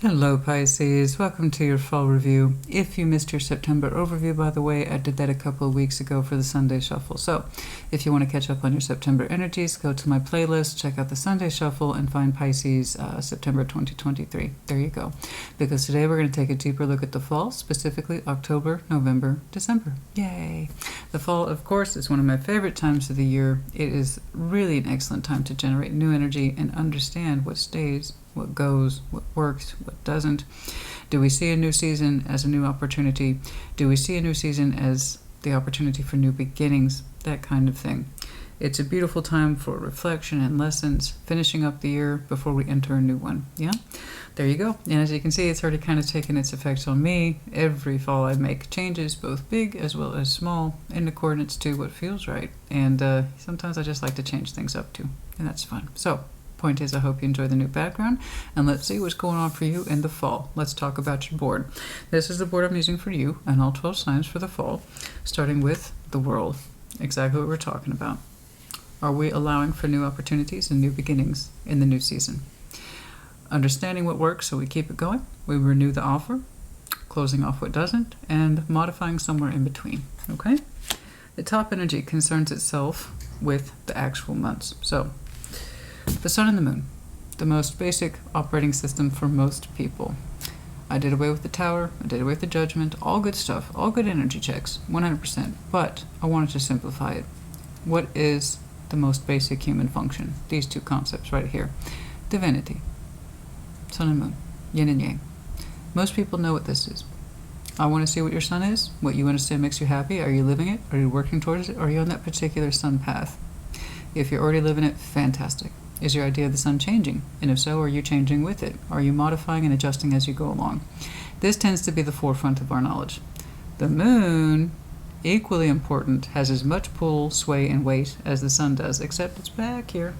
Hello Pisces, welcome to your fall review. If you missed your September overview, by the way, I did that a couple of weeks ago for the Sunday Shuffle. So if you want to catch up on your September energies, go to my playlist, check out the Sunday Shuffle, and find Pisces September 2023. There you go. Because today we're going to take a deeper look at the fall, specifically October, November, December. Yay! The fall, of course, is one of my favorite times of the year. It is really an excellent time to generate new energy and understand what stays, what goes, what works, what doesn't. Do we see a new season as a new opportunity? Do we see a new season as the opportunity for new beginnings? That kind of thing. It's a beautiful time for reflection and lessons, finishing up the year before we enter a new one. Yeah? There you go. And as you can see, it's already kind of taken its effects on me. Every fall I make changes, both big as well as small, in accordance to what feels right. And sometimes I just like to change things up too. And that's fun. So, point is, I hope you enjoy the new background, and let's see what's going on for you in the fall. Let's talk about your board. This is the board I'm using for you and all 12 signs for the fall, starting with the world. Exactly what we're talking about. Are we allowing for new opportunities and new beginnings in the new season? Understanding what works so we keep it going, we renew the offer, closing off what doesn't, and modifying somewhere in between. Okay? The top energy concerns itself with the actual months. So, the sun and the moon, the most basic operating system for most people. I did away with the tower, I did away with the judgment, all good stuff, all good energy checks, 100%, but I wanted to simplify it. What is the most basic human function? These two concepts right here. Divinity, sun and moon, yin and yang. Most people know what this is. I want to see what your sun is, what you understand makes you happy. Are you living it? Are you working towards it? Are you on that particular sun path? If you're already living it, fantastic. Is your idea of the sun changing? And if so, are you changing with it? Are you modifying and adjusting as you go along? This tends to be the forefront of our knowledge. The moon, equally important, has as much pull, sway, and weight as the sun does, except it's back here.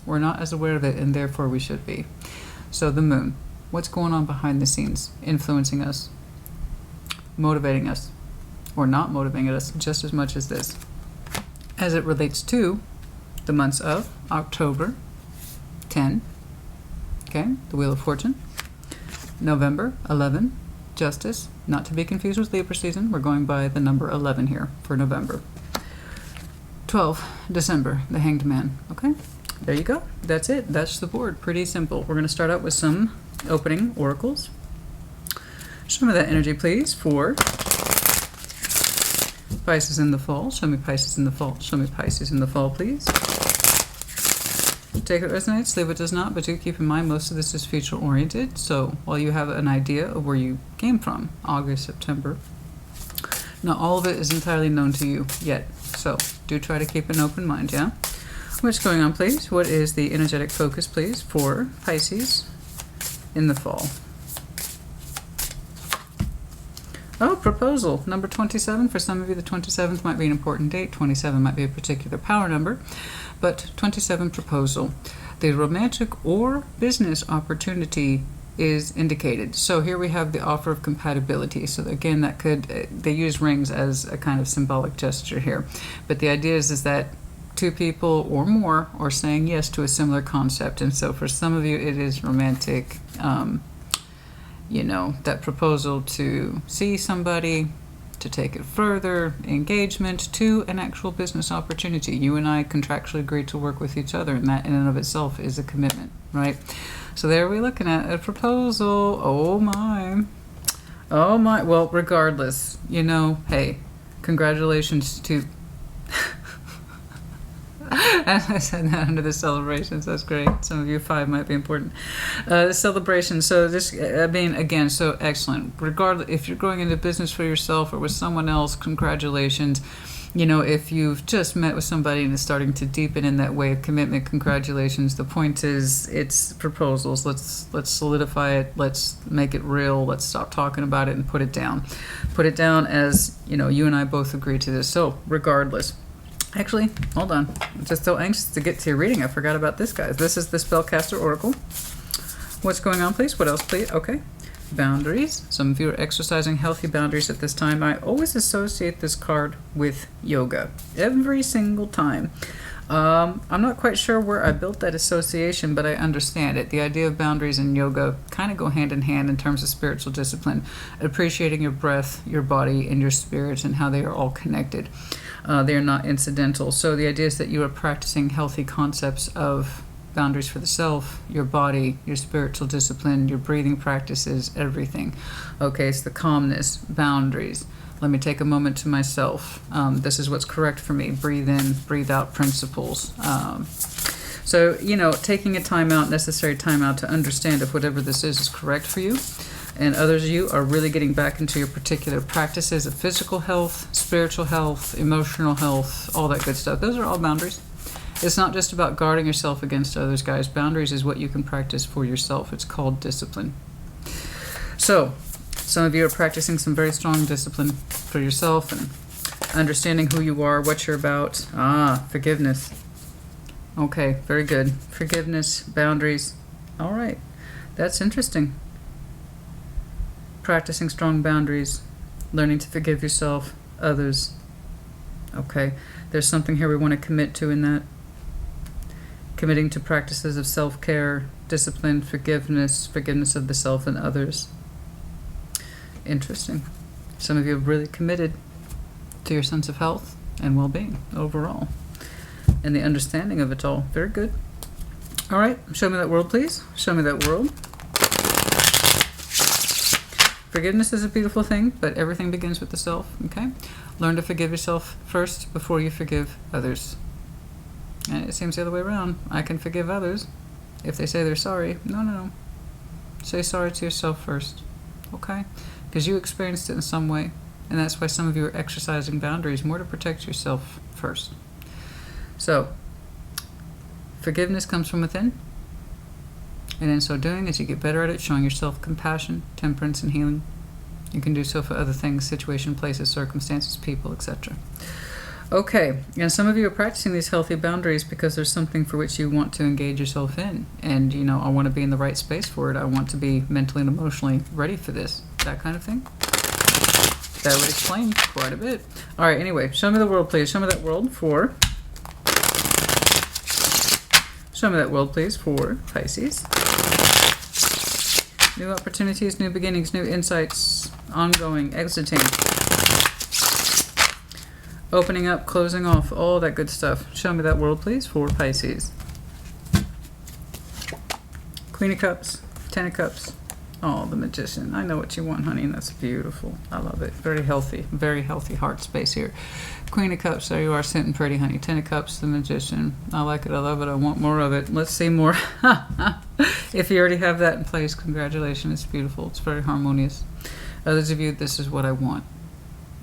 We're not as aware of it, and therefore we should be. So the moon, what's going on behind the scenes, influencing us, motivating us, or not motivating us just as much as this, as it relates to the months of October, 10, okay, the Wheel of Fortune, November, 11, Justice, not to be confused with Libra season, we're going by the number 11 here for November, 12, December, the Hanged Man, okay, there you go, that's it, that's the board, pretty simple. We're going to start out with some opening oracles. Show me that energy, please, for Pisces in the fall. Show me Pisces in the fall. Show me Pisces in the fall, please. Take what resonates, leave what does not, but do keep in mind most of this is future oriented. So while you have an idea of where you came from, August, September, not all of it is entirely known to you yet. So do try to keep an open mind, yeah? What's going on, please? What is the energetic focus, please, for Pisces in the fall? Oh, proposal, number 27. For some of you, the 27th might be an important date. 27 might be a particular power number. But 27, proposal. The romantic or business opportunity is indicated. So here we have the offer of compatibility. So again, that could, they use rings as a kind of symbolic gesture here. But the idea is that two people or more are saying yes to a similar concept. And so for some of you, it is romantic, you know, that proposal to see somebody, to take it further, engagement, to an actual business opportunity. You and I contractually agreed to work with each other, and that in and of itself is a commitment, right? So there we're looking at a proposal. Oh my. Oh my. Well, regardless, you know, hey, congratulations to... I said that under the celebrations. That's great. Some of you 5 might be important. The celebration. So this, I mean, again, so excellent. Regardless, if you're going into business for yourself or with someone else, congratulations. You know, if you've just met with somebody and is starting to deepen in that way of commitment, congratulations. The point is, it's proposals. Let's solidify it. Let's make it real. Let's stop talking about it and put it down. Put it down as, you know, you and I both agree to this. So regardless. Actually, hold on. I'm just so anxious to get to your reading. I forgot about this, guys. This is the Spellcaster Oracle. What's going on, please? What else, please? Okay. Boundaries. Some of you are exercising healthy boundaries at this time. I always associate this card with yoga. Every single time. I'm not quite sure where I built that association, but I understand it. The idea of boundaries and yoga kind of go hand in hand in terms of spiritual discipline, appreciating your breath, your body, and your spirit, and how they are all connected. They are not incidental. So the idea is that you are practicing healthy concepts of boundaries for the self, your body, your spiritual discipline, your breathing practices, everything. Okay, it's the calmness, boundaries. Let me take a moment to myself. This is what's correct for me. Breathe in, breathe out principles. So, you know, taking a time out, necessary time out to understand if whatever this is correct for you. And others of you are really getting back into your particular practices of physical health, spiritual health, emotional health, all that good stuff. Those are all boundaries. It's not just about guarding yourself against others, guys. Boundaries is what you can practice for yourself. It's called discipline. So, some of you are practicing some very strong discipline for yourself and understanding who you are, what you're about. Forgiveness. Okay, very good. Forgiveness, boundaries. All right, that's interesting. Practicing strong boundaries, learning to forgive yourself, others. Okay, there's something here we want to commit to in that. Committing to practices of self-care, discipline, forgiveness of the self and others. Interesting. Some of you have really committed to your sense of health and well-being overall and the understanding of it all. Very good. All right, show me that world, please. Show me that world. Forgiveness is a beautiful thing, but everything begins with the self, okay? Learn to forgive yourself first before you forgive others. And it seems the other way around. I can forgive others if they say they're sorry. No. Say sorry to yourself first, okay? Because you experienced it in some way, and that's why some of you are exercising boundaries more to protect yourself first. So, forgiveness comes from within, and in so doing, as you get better at it, showing yourself compassion, temperance, and healing, you can do so for other things, situation, places, circumstances, people, etc. Okay, and some of you are practicing these healthy boundaries because there's something for which you want to engage yourself in. And, you know, I want to be in the right space for it. I want to be mentally and emotionally ready for this. That kind of thing. That would explain quite a bit. All right, anyway, show me the world, please. Show me that world for... Show me that world, please, for Pisces. New opportunities, new beginnings, new insights, ongoing, exiting. Opening up, closing off, all that good stuff. Show me that world, please, for Pisces. Queen of Cups, Ten of Cups. Oh, the Magician. I know what you want, honey. That's beautiful. I love it. Very healthy heart space here. Queen of Cups, there you are, sitting pretty, honey. Ten of Cups, the Magician. I like it. I love it. I want more of it. Let's see more. If you already have that in place, congratulations. It's beautiful. It's very harmonious. Others of you, this is what I want.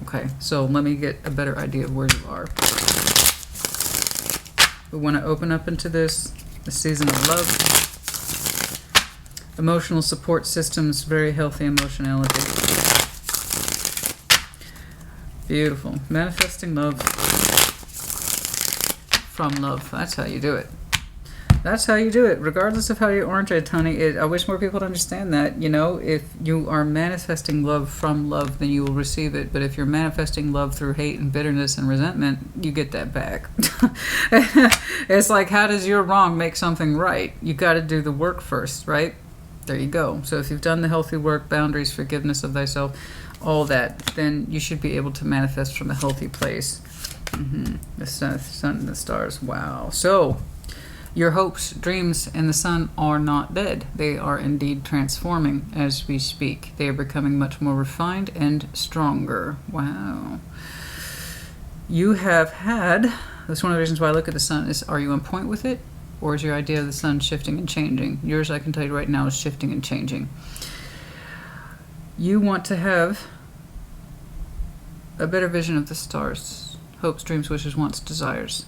Okay, so let me get a better idea of where you are. We want to open up into this, the season of love. Emotional support systems, very healthy emotionality. Beautiful. Manifesting love from love. That's how you do it. That's how you do it, regardless of how you orange it, honey. I wish more people would understand that. You know, if you are manifesting love from love, then you will receive it. But if you're manifesting love through hate and bitterness and resentment, you get that back. It's like, how does your wrong make something right? You got to do the work first, right? There you go. So if you've done the healthy work, boundaries, forgiveness of thyself, all that, then you should be able to manifest from a healthy place. The sun and the stars. Wow. So your hopes, dreams, and the sun are not dead. They are indeed transforming as we speak. They are becoming much more refined and stronger. Wow. You have had, that's one of the reasons why I look at the sun, is are you on point with it? Or is your idea of the sun shifting and changing? Yours, I can tell you right now, is shifting and changing. You want to have a better vision of the stars. Hopes, dreams, wishes, wants, desires.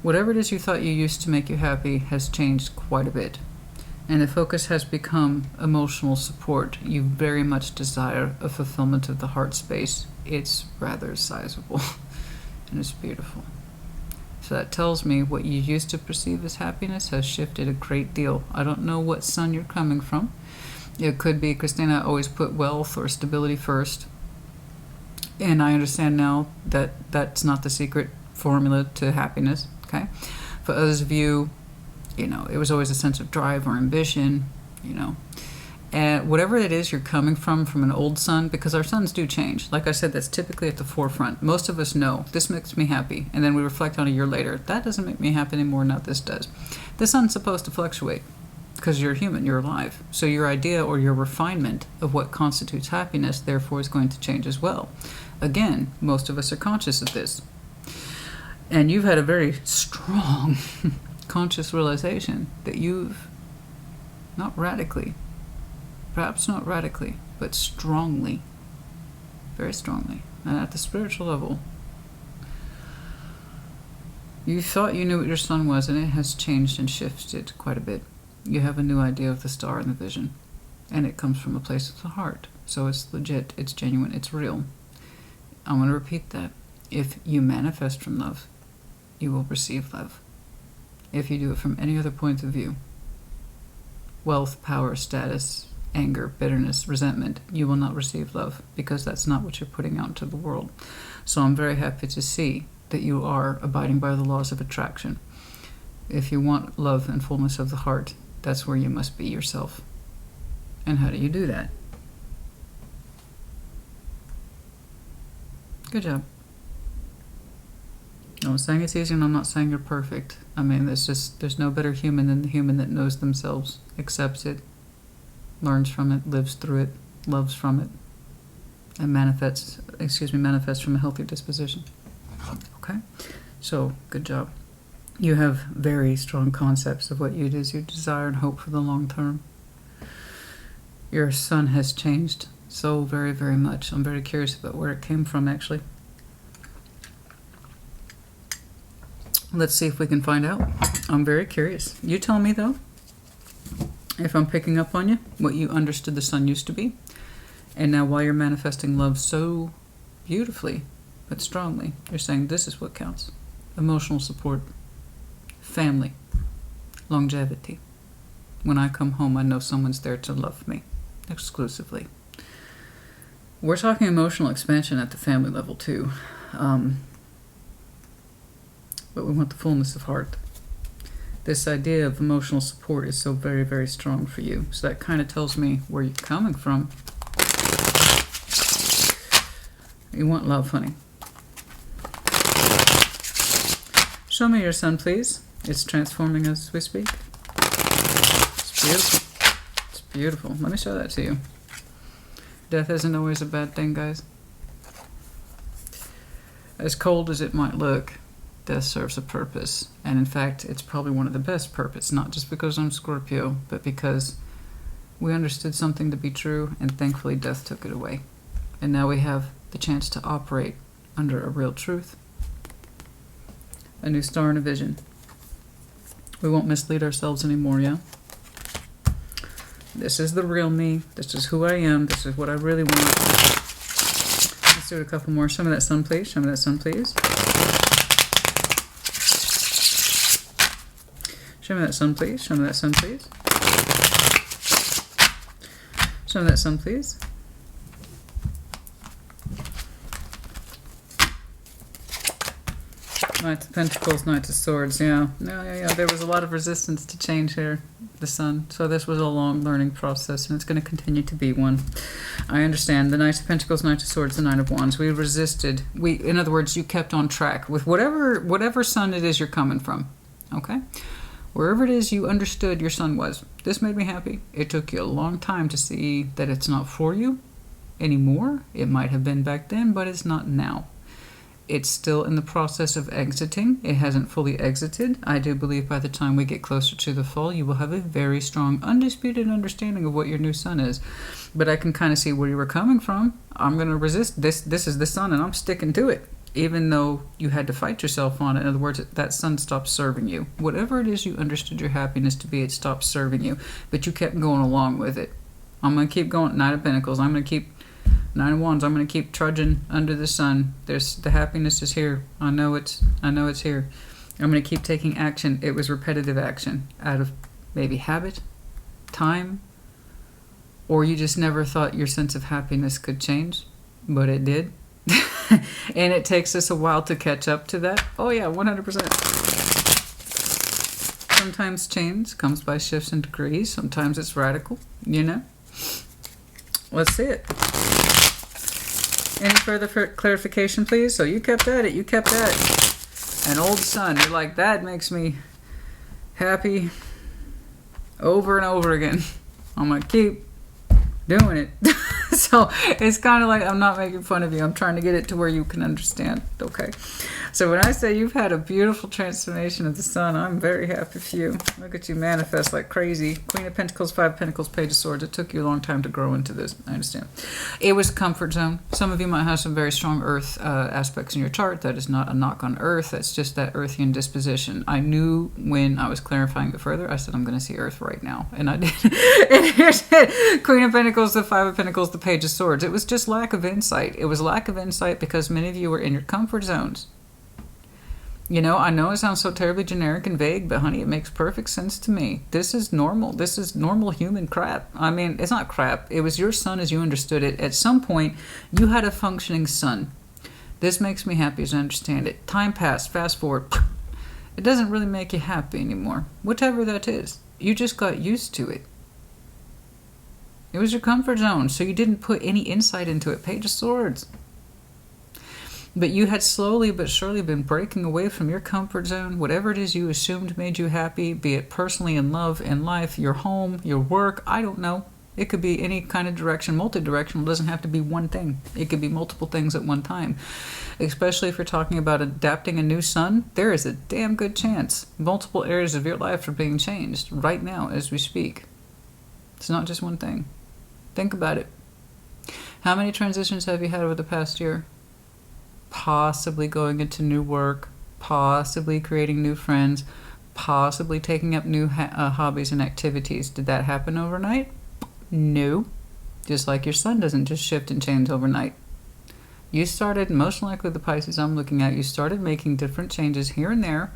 Whatever it is you thought you used to make you happy has changed quite a bit. And the focus has become emotional support. You very much desire a fulfillment of the heart space. It's rather sizable and it's beautiful. So that tells me what you used to perceive as happiness has shifted a great deal. I don't know what sun you're coming from. It could be, Christina always put wealth or stability first. And I understand now that that's not the secret formula to happiness. okay? For others of you, it was always a sense of drive or ambition, and whatever it is you're coming from an old sun, because our suns do change. Like I said, that's typically at the forefront. Most of us know, this makes me happy, and then we reflect on a year later, that doesn't make me happy anymore, now this does. The sun's supposed to fluctuate, because you're human, you're alive. So your idea or your refinement of what constitutes happiness, therefore, is going to change as well. Again, most of us are conscious of this. And you've had a very strong conscious realization that you've, perhaps not radically, but strongly, very strongly, and at the spiritual level, you thought you knew what your sun was, and it has changed and shifted quite a bit. You have a new idea of the star and the vision, and it comes from a place of the heart. So it's legit, it's genuine, it's real. I'm going to repeat that. If you manifest from love, you will receive love. If you do it from any other point of view, wealth, power, status, anger, bitterness, resentment, you will not receive love, because that's not what you're putting out into the world. So I'm very happy to see that you are abiding by the laws of attraction. If you want love and fullness of the heart, that's where you must be yourself. And how do you do that? Good job. I'm not saying it's easy, and I'm not saying you're perfect. I mean, there's no better human than the human that knows themselves, accepts it, learns from it, lives through it, loves from it, and manifests from a healthy disposition. Okay? So, good job. You have very strong concepts of what it is you desire and hope for the long term. Your sun has changed so very, very much. I'm very curious about where it came from, actually. Let's see if we can find out. I'm very curious. You tell me, though, if I'm picking up on you, what you understood the sun used to be, and now while you're manifesting love so beautifully but strongly, you're saying this is what counts. Emotional support, family, longevity. When I come home, I know someone's there to love me exclusively. We're talking emotional expansion at the family level, too. But we want the fullness of heart. This idea of emotional support is so very, very strong for you. So that kind of tells me where you're coming from. You want love, honey. Show me your sun, please. It's transforming as we speak. It's beautiful. It's beautiful. Let me show that to you. Death isn't always a bad thing, guys. As cold as it might look, death serves a purpose. And in fact, it's probably one of the best purposes, not just because I'm Scorpio, but because we understood something to be true, and thankfully death took it away. And now we have the chance to operate under a real truth. A new star and a vision. We won't mislead ourselves anymore, yeah? This is the real me. This is who I am. This is what I really want. Let's do it a couple more. Show me that sun, please. Show me that sun, please. Show me that sun, please. Show me that sun, please. Show me that sun, please. Knight of Pentacles, Knight of Swords, yeah. There was a lot of resistance to change here, the sun. So this was a long learning process, and it's going to continue to be one. I understand. The Knight of Pentacles, Knight of Swords, the Knight of Wands. We resisted. In other words, you kept on track with whatever sun it is you're coming from. Okay? Wherever it is you understood your sun was. This made me happy. It took you a long time to see that it's not for you anymore. It might have been back then, but it's not now. It's still in the process of exiting. It hasn't fully exited. I do believe by the time we get closer to the fall, you will have a very strong, undisputed understanding of what your new sun is. But I can kind of see where you were coming from. I'm going to resist this. This is the sun, and I'm sticking to it, even though you had to fight yourself on it. In other words, that sun stopped serving you. Whatever it is you understood your happiness to be, it stopped serving you. But you kept going along with it. I'm going to keep going. Knight of Pentacles. I'm going to keep... Nine of Wands. I'm going to keep trudging under the sun. The happiness is here. I know it's here. I'm going to keep taking action. It was repetitive action out of maybe habit, time, or you just never thought your sense of happiness could change, but it did. And it takes us a while to catch up to that. Oh yeah, 100%. Sometimes change comes by shifts in degrees. Sometimes it's radical, you know. Let's see it. Any further clarification, please? So you kept at it. You kept at it. An old sun. You're like, that makes me happy over and over again. I'm going to keep doing it. So it's kind of like, I'm not making fun of you. I'm trying to get it to where you can understand. Okay. So when I say you've had a beautiful transformation of the sun, I'm very happy for you. Look at you manifest like crazy. Queen of Pentacles, Five of Pentacles, Page of Swords. It took you a long time to grow into this. I understand. It was comfort zone. Some of you might have some very strong earth aspects in your chart. That is not a knock on earth. That's just that earthian disposition. I knew when I was clarifying it further, I said, I'm going to see earth right now. And I did. And here's it. Queen of Pentacles, the Five of Pentacles, the Page of Swords. It was just lack of insight. It was lack of insight because many of you were in your comfort zones. You know, I know it sounds so terribly generic and vague, but honey, it makes perfect sense to me. This is normal. This is normal human crap. I mean, it's not crap. It was your sun as you understood it. At some point, you had a functioning sun. This makes me happy as I understand it. Time passed. Fast forward. It doesn't really make you happy anymore. Whatever that is. You just got used to it. It was your comfort zone, so you didn't put any insight into it. Page of Swords. But you had slowly but surely been breaking away from your comfort zone, whatever it is you assumed made you happy, be it personally, in love, in life, your home, your work, I don't know. It could be any kind of direction, multi-directional. It doesn't have to be one thing. It could be multiple things at one time. Especially if you're talking about adapting a new sun, there is a damn good chance multiple areas of your life are being changed right now as we speak. It's not just one thing. Think about it. How many transitions have you had over the past year? Possibly going into new work, possibly creating new friends, possibly taking up new hobbies and activities. Did that happen overnight? No. Just like your sun doesn't just shift and change overnight. You started, most likely the Pisces I'm looking at, you started making different changes here and there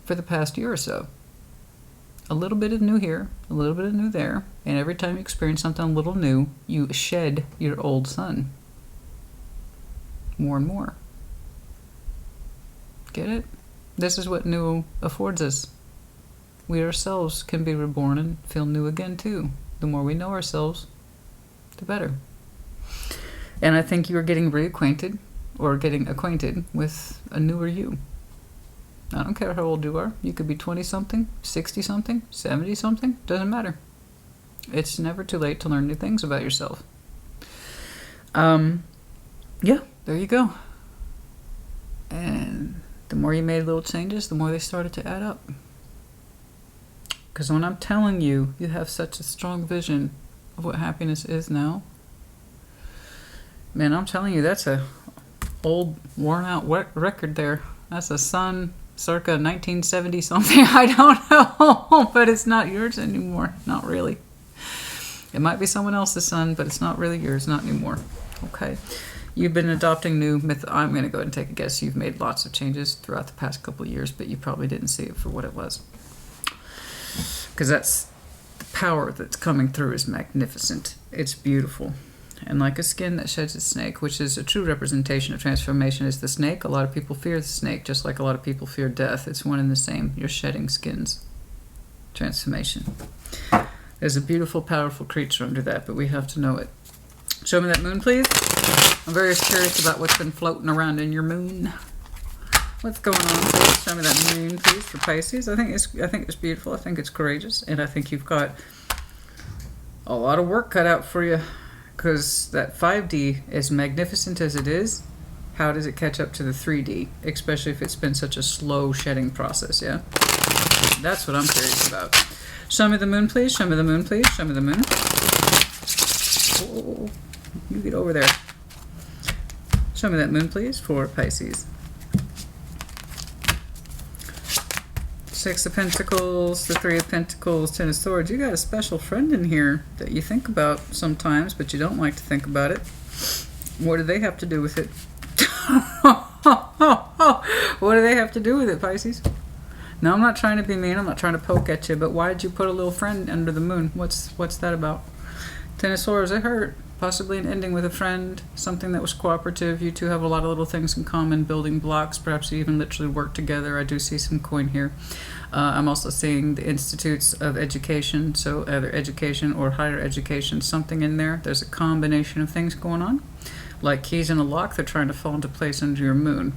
for the past year or so. A little bit of new here, a little bit of new there, and every time you experience something a little new, you shed your old sun. More and more. Get it? This is what new affords us. We ourselves can be reborn and feel new again too. The more we know ourselves, the better. And I think you're getting reacquainted or getting acquainted with a newer you. I don't care how old you are. You could be 20-something, 60-something, 70-something. Doesn't matter. It's never too late to learn new things about yourself. Yeah, there you go. And the more you made little changes, the more they started to add up. Because when I'm telling you, you have such a strong vision of what happiness is now. Man, I'm telling you, that's a old, worn-out record there. That's a sun circa 1970 something. I don't know, but it's not yours anymore. Not really. It might be someone else's sun, but it's not really yours, not anymore. Okay. You've been adopting new I'm going to go ahead and take a guess. You've made lots of changes throughout the past couple of years, but you probably didn't see it for what it was. Because that's the power that's coming through is magnificent. It's beautiful. And like a skin that sheds its snake, which is a true representation of transformation, is the snake. A lot of people fear the snake, just like a lot of people fear death. It's one and the same. You're shedding skins. Transformation. There's a beautiful, powerful creature under that, but we have to know it. Show me that moon, please. I'm very curious about what's been floating around in your moon. What's going on, please? Show me that moon, please, for Pisces. I think it's beautiful. I think it's courageous, and I think you've got a lot of work cut out for you. Because that 5D, as magnificent as it is, how does it catch up to the 3D? Especially if it's been such a slow shedding process, yeah? That's what I'm curious about. Show me the moon, please. Show me the moon, please. Show me the moon. Oh, you get over there. Show me that moon, please, for Pisces. Six of Pentacles, the Three of Pentacles, Ten of Swords. You got a special friend in here that you think about sometimes, but you don't like to think about it. What do they have to do with it? What do they have to do with it, Pisces? No, I'm not trying to be mean. I'm not trying to poke at you, but why did you put a little friend under the moon? What's that about? Ten of Swords, it hurt. Possibly an ending with a friend, something that was cooperative. You two have a lot of little things in common, building blocks. Perhaps you even literally work together. I do see some coin here. I'm also seeing the institutes of education, so either education or higher education, something in there. There's a combination of things going on. Like keys in a lock, they're trying to fall into place under your moon.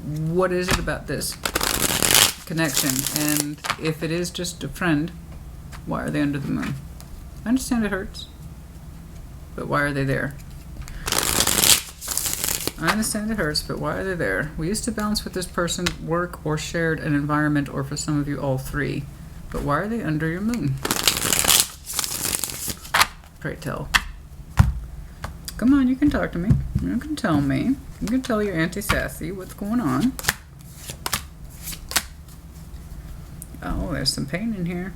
What is it about this connection? And if it is just a friend, why are they under the moon? I understand it hurts. But why are they there? I understand it hurts, but why are they there? We used to balance with this person, work or shared an environment, or for some of you, all three. But why are they under your moon? Pray tell. Come on, you can talk to me. You can tell me. You can tell your Auntie Sassy what's going on. Oh, there's some pain in here.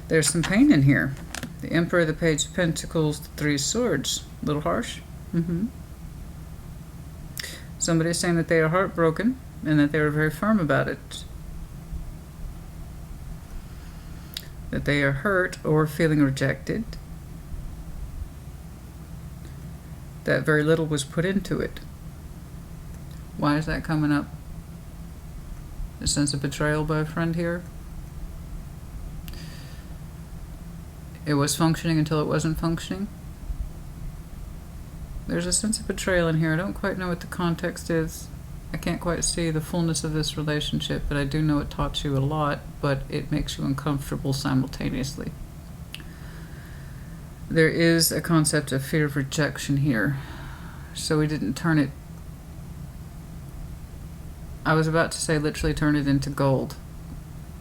There's some pain in here. The Emperor, the Page of Pentacles, the Three of Swords. A little harsh. Somebody's saying that they are heartbroken and that they were very firm about it. That they are hurt or feeling rejected. That very little was put into it. Why is that coming up? A sense of betrayal by a friend here. It was functioning until it wasn't functioning. There's a sense of betrayal in here. I don't quite know what the context is. I can't quite see the fullness of this relationship, but I do know it taught you a lot, but it makes you uncomfortable simultaneously. There is a concept of fear of rejection here. So we didn't turn it... I was about to say literally turn it into gold.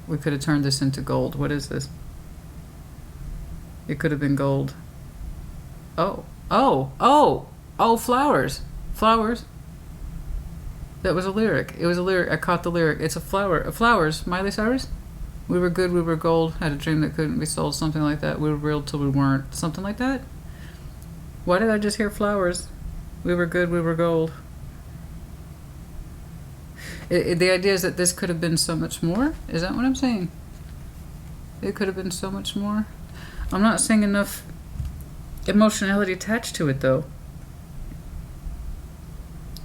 We could have turned this into gold. What is this? It could have been gold. Oh, flowers. Flowers. That was a lyric. It was a lyric. I caught the lyric. It's a flower. Flowers. Miley Cyrus? We were good, we were gold. Had a dream that couldn't be sold. Something like that. We were real till we weren't. Something like that? Why did I just hear flowers? We were good, we were gold. The idea is that this could have been so much more? Is that what I'm saying? It could have been so much more? I'm not seeing enough emotionality attached to it, though.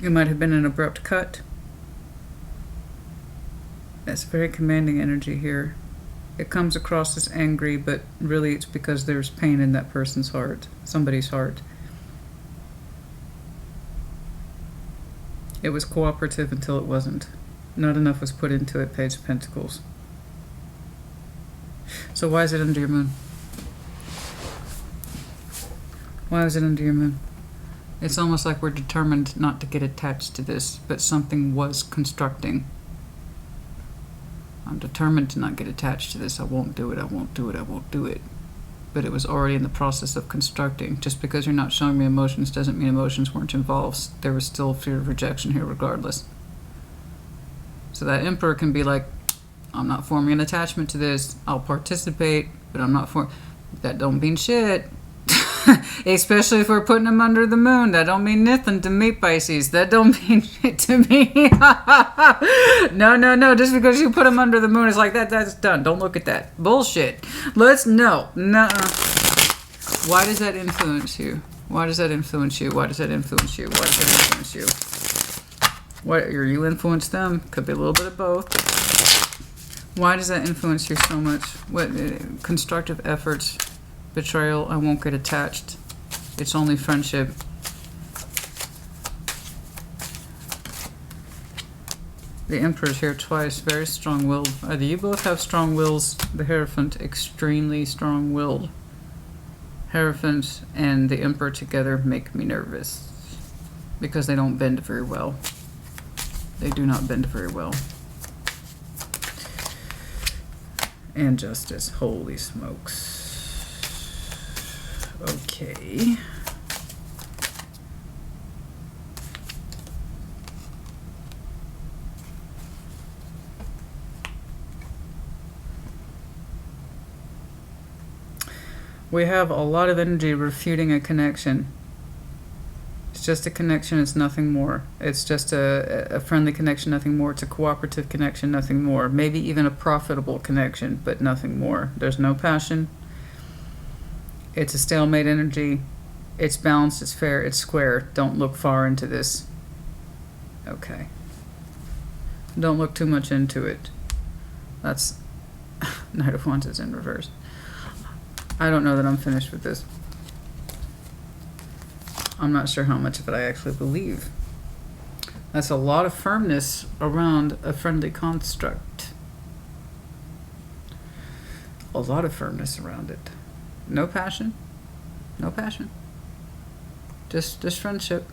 It might have been an abrupt cut. That's very commanding energy here. It comes across as angry, but really it's because there's pain in that person's heart, somebody's heart. It was cooperative until it wasn't. Not enough was put into it, Page of Pentacles. So why is it under your moon? Why is it under your moon? It's almost like we're determined not to get attached to this, but something was constructing. I'm determined to not get attached to this. I won't do it, I won't do it, I won't do it. But it was already in the process of constructing. Just because you're not showing me emotions doesn't mean emotions weren't involved. There was still fear of rejection here regardless. So that Emperor can be like, I'm not forming an attachment to this. I'll participate, but I'm not that don't mean shit. Especially if we're putting them under the moon. That don't mean nothing to me, Pisces. That don't mean shit to me. No. Just because you put them under the moon, it's like that's done. Don't look at that. Bullshit. No. Why does that influence you? Why does that influence you? Why does that influence you? Why does that influence you? What, or you influence them? Could be a little bit of both. Why does that influence you so much? What constructive efforts? Betrayal, I won't get attached. It's only friendship. The Emperor's here twice, very strong-willed. Either you both have strong wills, the Hierophant, extremely strong-willed. Hierophant and the Emperor together make me nervous because they don't bend very well. They do not bend very well. And Justice, holy smokes. Okay. We have a lot of energy refuting a connection. It's just a connection, it's nothing more. It's just a friendly connection, nothing more. It's a cooperative connection, nothing more. Maybe even a profitable connection, but nothing more. There's no passion. It's a stalemate energy. It's balanced, it's fair, it's square. Don't look far into this. Okay. Don't look too much into it. That's Knight of Wands is in reverse. I don't know that I'm finished with this. I'm not sure how much of it I actually believe. That's a lot of firmness around a friendly construct. A lot of firmness around it. No passion. No passion. Just friendship.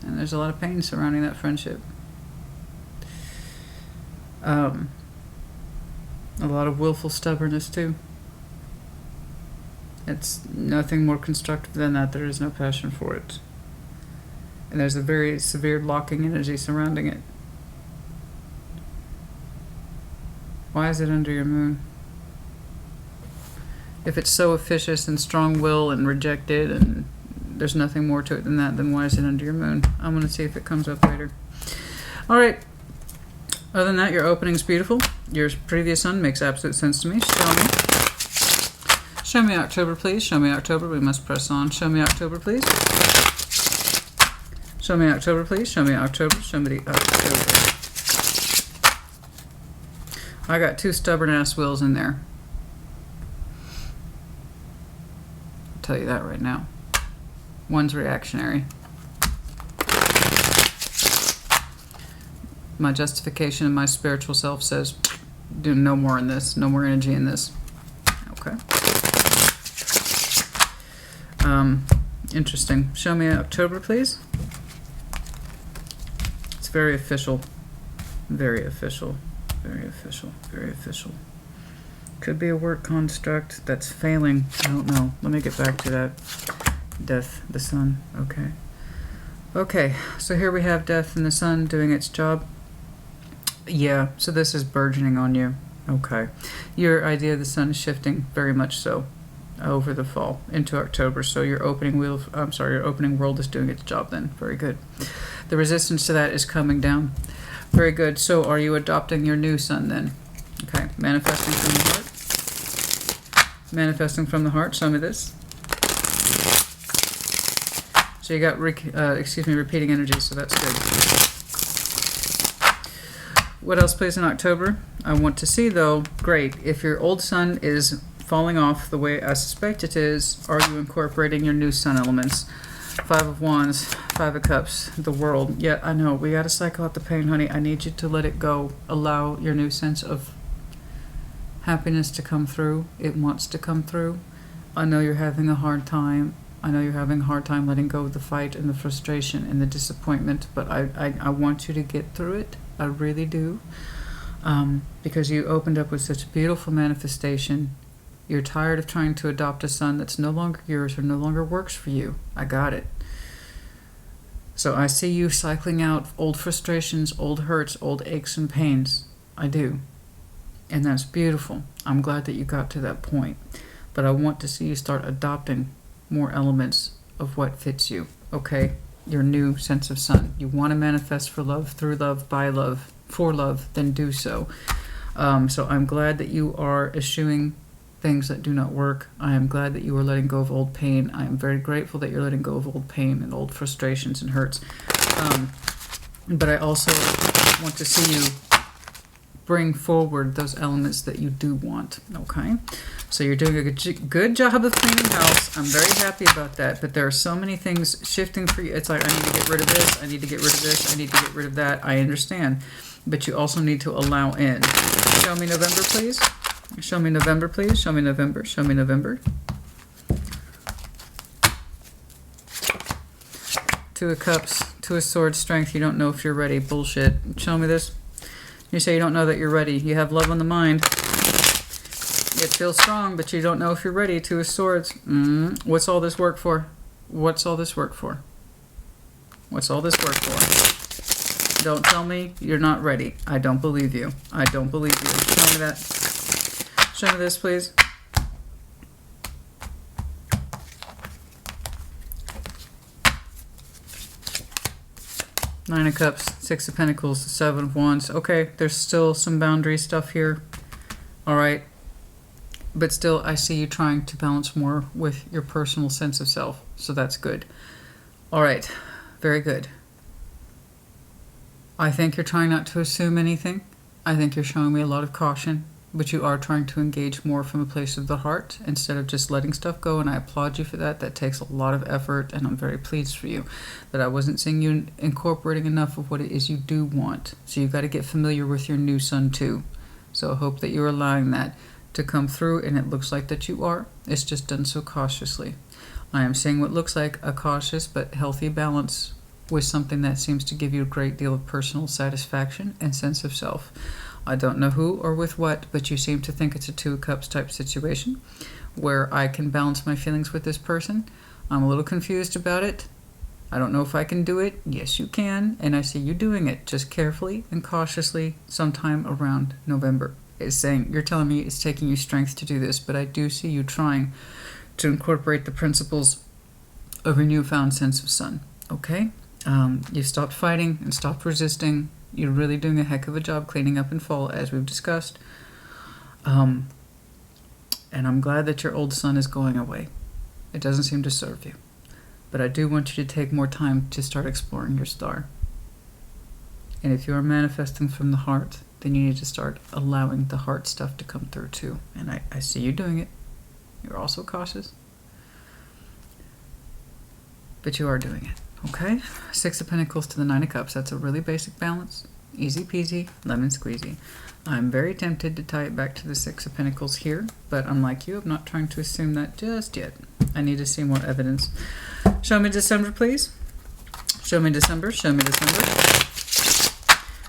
And there's a lot of pain surrounding that friendship. A lot of willful stubbornness too. It's nothing more constructive than that. There is no passion for it. And there's a very severe locking energy surrounding it. Why is it under your moon? If it's so officious and strong-willed and rejected and there's nothing more to it than that, then why is it under your moon? I'm going to see if it comes up later. All right. Other than that, your opening's beautiful. Your previous sun makes absolute sense to me. Show me October, please. Show me October. We must press on. Show me October, please. Show me October, please. Show me October. Show me the October. I got two stubborn-ass wills in there. I'll tell you that right now. One's reactionary. My justification and my spiritual self says, do no more in this. No more energy in this. Okay. Interesting. Show me October, please. It's very official. Very official. Very official. Very official. Could be a work construct that's failing. I don't know. Let me get back to that. Death, the sun. Okay. Okay, so here we have death and the sun doing its job. Yeah, so this is burgeoning on you. Okay. Your idea of the sun is shifting, very much so, over the fall into October. So your opening your opening world is doing its job then. Very good. The resistance to that is coming down. Very good. So are you adopting your new sun then? Okay. Manifesting from the heart. Manifesting from the heart. Show me this. So you got repeating energy, so that's good. What else plays in October? I want to see, though, great, if your old sun is falling off the way I suspect it is, are you incorporating your new sun elements? Five of Wands, Five of Cups, the World. Yeah, I know, we gotta cycle out the pain, honey. I need you to let it go. Allow your new sense of happiness to come through. It wants to come through. I know you're having a hard time. I know you're having a hard time letting go of the fight and the frustration and the disappointment, but I want you to get through it. I really do. Because you opened up with such a beautiful manifestation. You're tired of trying to adopt a son that's no longer yours or no longer works for you. I got it. So I see you cycling out old frustrations, old hurts, old aches and pains. I do. And that's beautiful. I'm glad that you got to that point. But I want to see you start adopting more elements of what fits you. Okay? Your new sense of sun. You want to manifest for love, through love, by love, for love, then do so. So I'm glad that you are eschewing things that do not work. I am glad that you are letting go of old pain. I am very grateful that you're letting go of old pain and old frustrations and hurts. But I also want to see you bring forward those elements that you do want. Okay? So you're doing a good job of cleaning house. I'm very happy about that. But there are so many things shifting for you. It's like, I need to get rid of this. I need to get rid of this. I need to get rid of that. I understand. But you also need to allow in. Show me November, please. Show me November, please. Show me November. Show me November. Two of Cups. Two of Swords. Strength. You don't know if you're ready. Bullshit. Show me this. You say you don't know that you're ready. You have love on the mind. It feels strong, but you don't know if you're ready. Two of Swords. What's all this work for? What's all this work for? What's all this work for? Don't tell me you're not ready. I don't believe you. I don't believe you. Show me that. Show me this, please. Nine of Cups, Six of Pentacles, Seven of Wands. Okay, there's still some boundary stuff here. All right. But still, I see you trying to balance more with your personal sense of self. So that's good. All right. Very good. I think you're trying not to assume anything. I think you're showing me a lot of caution, but you are trying to engage more from a place of the heart instead of just letting stuff go, and I applaud you for that. That takes a lot of effort, and I'm very pleased for you that I wasn't seeing you incorporating enough of what it is you do want. So you've got to get familiar with your new sun too. So I hope that you're allowing that to come through, and it looks like that you are. It's just done so cautiously. I am seeing what looks like a cautious but healthy balance with something that seems to give you a great deal of personal satisfaction and sense of self. I don't know who or with what, but you seem to think it's a 2 of Cups type situation where I can balance my feelings with this person. I'm a little confused about it. I don't know if I can do it. Yes, you can, and I see you doing it just carefully and cautiously sometime around November. It's saying, you're telling me it's taking you strength to do this, but I do see you trying to incorporate the principles of your newfound sense of sun. Okay? You've stopped fighting and stopped resisting. You're really doing a heck of a job cleaning up in fall, as we've discussed. And I'm glad that your old sun is going away. It doesn't seem to serve you. But I do want you to take more time to start exploring your star. And if you are manifesting from the heart, then you need to start allowing the heart stuff to come through too. And I see you doing it. You're also cautious. But you are doing it. Okay, 6 of Pentacles to the 9 of Cups. That's a really basic balance. Easy peasy, lemon squeezy. I'm very tempted to tie it back to the 6 of Pentacles here, but unlike you, I'm not trying to assume that just yet. I need to see more evidence. Show me December, please. Show me December, show me December.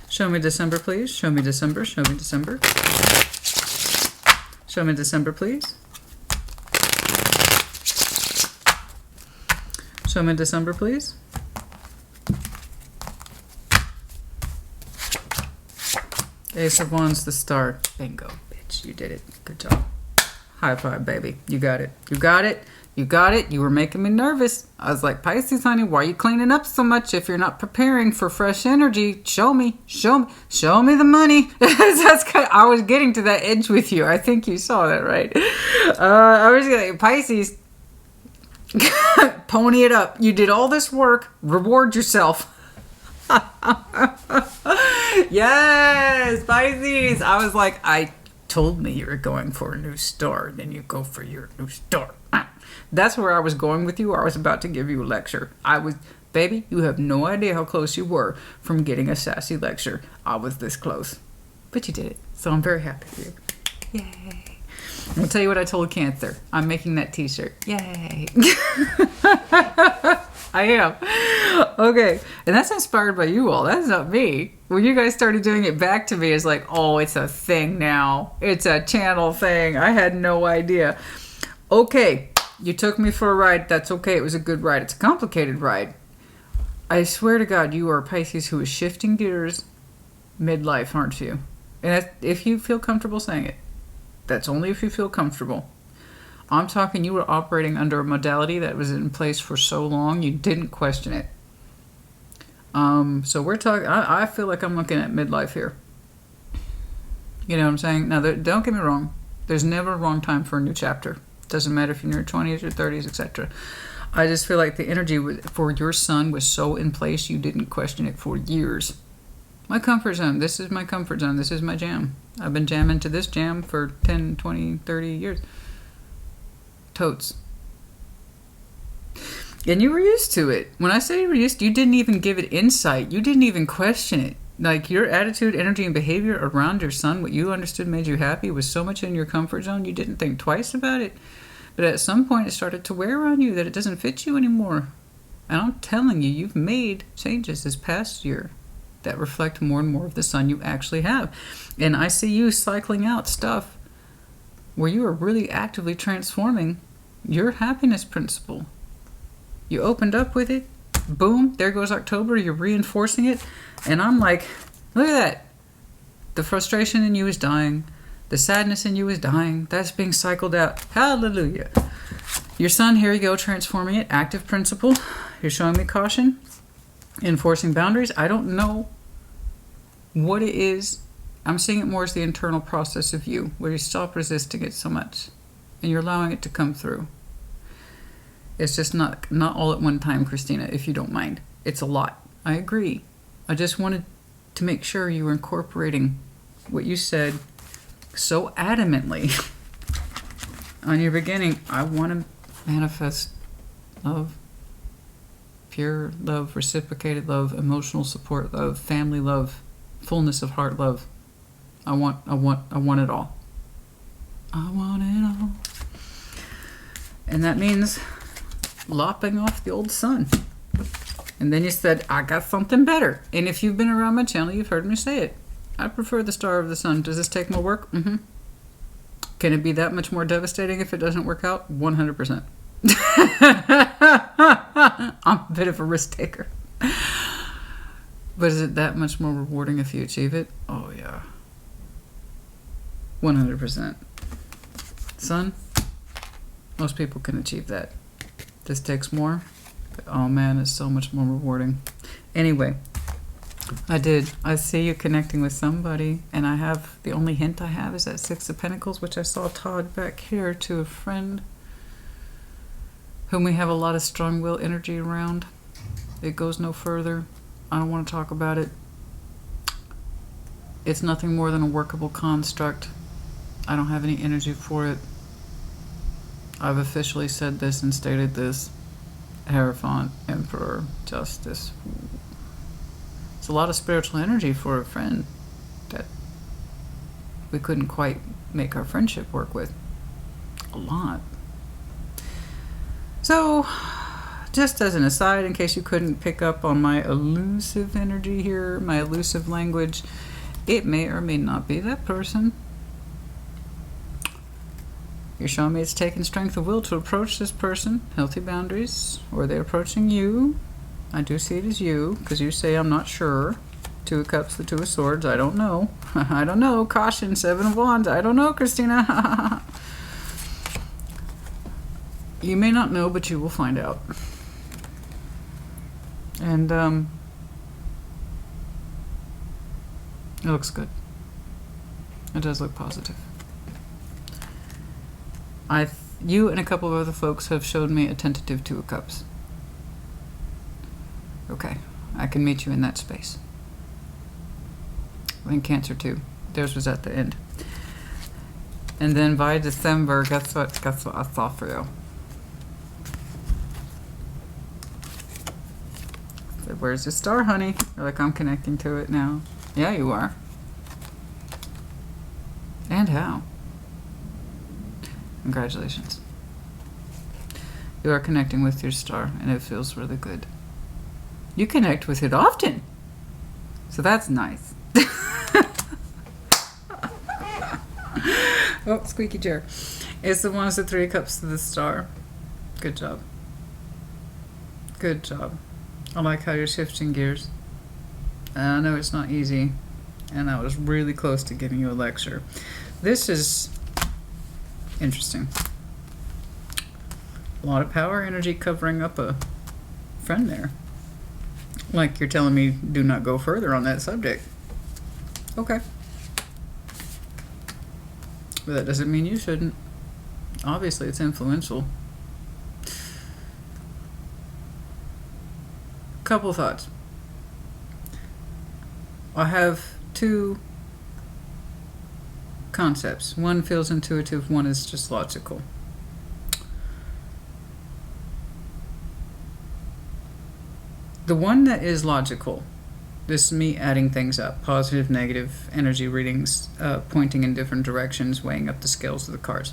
Show me December, please. Show me December, show me December. Show me December, please. Show me December, please. Ace of Wands, the star. Bingo, bitch. You did it. Good job. High five, baby. You got it. You got it. You got it. You were making me nervous. I was like, Pisces, honey, why are you cleaning up so much if you're not preparing for fresh energy? Show me. Show me. Show me the money. I was getting to that edge with you. I think you saw that, right? I was like, Pisces, pony it up. You did all this work. Reward yourself. Yes, Pisces. I was like, I told me you were going for a new star. Then you go for your new star. That's where I was going with you. I was about to give you a lecture. Baby, you have no idea how close you were from getting a sassy lecture. I was this close. But you did it. So I'm very happy for you. Yay. I'll tell you what I told Cancer. I'm making that t-shirt. Yay. I am. Okay. And that's inspired by you all. That's not me. When you guys started doing it back to me, it's like, oh, it's a thing now. It's a channel thing. I had no idea. Okay. You took me for a ride. That's okay. It was a good ride. It's a complicated ride. I swear to God, you are a Pisces who is shifting gears midlife, aren't you? And if you feel comfortable saying it. That's only if you feel comfortable. I'm talking you were operating under a modality that was in place for so long, you didn't question it. So we're talking, I feel like I'm looking at midlife here. You know what I'm saying? Now, don't get me wrong. There's never a wrong time for a new chapter. Doesn't matter if you're in your 20s or 30s, etc. I just feel like the energy for your sun was so in place, you didn't question it for years. My comfort zone. This is my comfort zone. This is my jam. I've been jamming to this jam for 10, 20, 30 years. Totes. And you were used to it. When I say you were used, you didn't even give it insight. You didn't even question it. Like your attitude, energy, and behavior around your son, what you understood made you happy, was so much in your comfort zone, you didn't think twice about it. But at some point, it started to wear on you that it doesn't fit you anymore. And I'm telling you, you've made changes this past year that reflect more and more of the sun you actually have. And I see you cycling out stuff where you are really actively transforming your happiness principle. You opened up with it. Boom, there goes October. You're reinforcing it. And I'm like, look at that. The frustration in you is dying. The sadness in you is dying. That's being cycled out. Hallelujah. Your sun, here you go, transforming it. Active principle. You're showing me caution. Enforcing boundaries. I don't know what it is I'm seeing it more as the internal process of you, where you stop resisting it so much and you're allowing it to come through. It's just not all at one time, Christina, if you don't mind. It's a lot. I agree. I just wanted to make sure you were incorporating what you said so adamantly on your beginning. I want to manifest love, pure love, reciprocated love, emotional support love, family love, fullness of heart love. I want it all. I want it all. And that means lopping off the old sun. And then you said, I got something better. And if you've been around my channel, you've heard me say it. I prefer the star of the sun. Does this take more work? Mm-hmm. Can it be that much more devastating if it doesn't work out? 100%. I'm a bit of a risk taker. But is it that much more rewarding if you achieve it? Oh, yeah. 100%. Sun, most people can achieve that. This takes more. But oh man, it's so much more rewarding. Anyway, I see you connecting with somebody, and I have, the only hint I have is that Six of Pentacles, which I saw Todd back here, to a friend whom we have a lot of strong will energy around. It goes no further. I don't want to talk about it. It's nothing more than a workable construct. I don't have any energy for it. I've officially said this and stated this. Hierophant, Emperor, Justice. It's a lot of spiritual energy for a friend that we couldn't quite make our friendship work with. A lot. So, just as an aside, in case you couldn't pick up on my elusive energy here, my elusive language, it may or may not be that person. You're showing me it's taking strength of will to approach this person, healthy boundaries, or they're approaching you. I do see it as you, because you say I'm not sure. Two of Cups, the Two of Swords, I don't know. I don't know. Caution, Seven of Wands, I don't know, Christina. You may not know, but you will find out. And it looks good. It does look positive. You and a couple of other folks have showed me a tentative Two of Cups. Okay, I can meet you in that space. In Cancer too. Theirs was at the end. And then by December, guess what I saw for you. So where's your star, honey? You're like, I'm connecting to it now. Yeah, you are. And how? Congratulations. You are connecting with your star, and it feels really good. You connect with it often, so that's nice. Oh, squeaky chair. It's the one with the Three of Cups to the star. Good job. Good job. I like how you're shifting gears. I know it's not easy, and I was really close to giving you a lecture. This is interesting. A lot of power energy covering up a friend there. Like you're telling me do not go further on that subject. Okay. But that doesn't mean you shouldn't. Obviously it's influential. Couple thoughts. I have two concepts. One feels intuitive, one is just logical. The one that is logical, this is me adding things up, positive, negative energy readings, pointing in different directions, weighing up the scales of the cards.